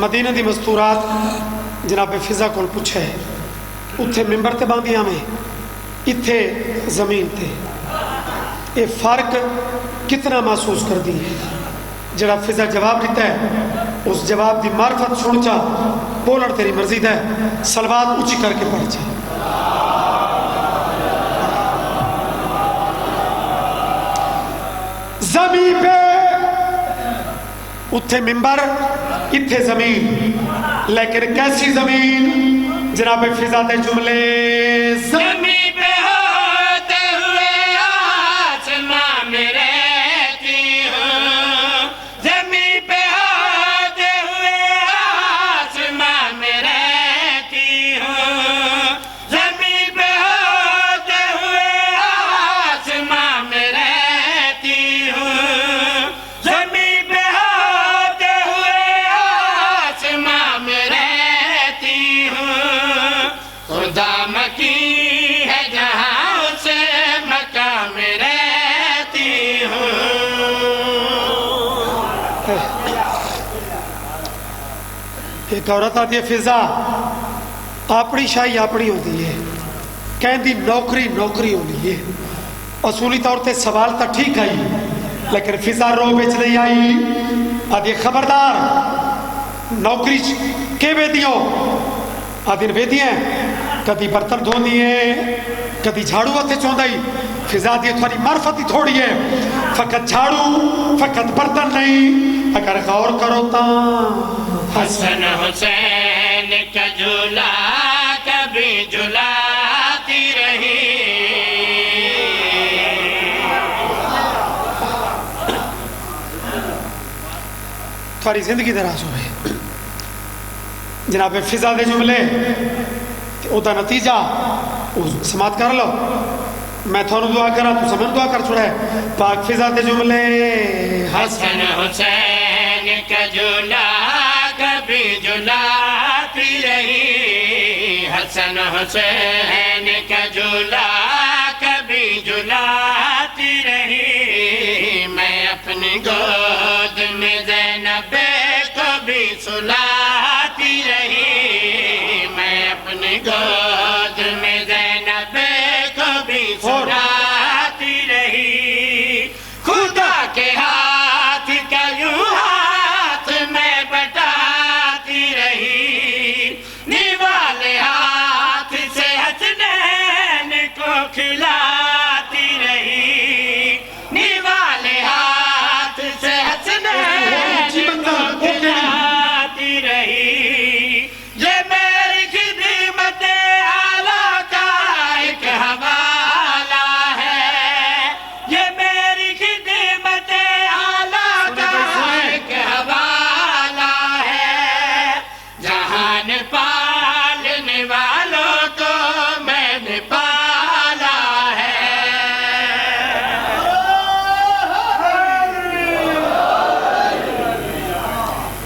मदीने दी मस्तूरात जनाब फिजा को पूछे, उत्थे मिंबर ते बांधियां में, इत्थे जमीन ते, ये फर्क कितना महसूस कर दी है। जरा फिजा जवाब दिता है, उस जवाब की मार्फत सुन चा बोलण तेरी मर्जी दा है, सलवात ऊंची करके पढ़ जा। जमीन पे उत्थे मिंबर, इत्थे जमीन, लेकिन कैसी जमीन? जनाब फिजा दे जुमले, जमीन पे होते हुए आसमां में रहती हूँ, जमीन पे होते हुए आसमां में रहती हूँ, जमीन पे होते हुए आसमां में रहती हूँ, जमीन पे होते हुए आसमां में रहती हूँ। खुदा मकी है जहाँ से मक्का में रहती हूँ। एक औरत आती है, फिजा अपनी शाही अपनी होती है, कहती नौकरी नौकरी होनी है। असूली तौर पर सवाल तो ठीक आई, लेकिन फिजा रो बिच नहीं आई। आदि खबरदार, नौकरी के वेदियों आदि वेदियां कदी बर्तन धोनी है, कदी झाड़ू हथे चौंदा ही। फिजा दी थोड़ी मार्फत ही थोड़ी है, फकत झाड़ू फकत बर्तन नहीं। अगर गौर करो तो हसन हुसैन का झूला कभी झुलाती रही, थोड़ी जिंदगी दराज हो। जनाब फिजा दे जुमले ओदा नतीजा समात कर लो। मैं थोड़ा दुआ करा, तू समझ दुआ कर छुड़ा है। पाक फिजा दे जुमले, हसन हुसैन का झूला कभी झुलाती रही, हसन हुसैन का झूला कभी झुलाती रही। मैं अपनी गोद में ज़ैनब को भी सुलाती रही, मैं अपनी गोद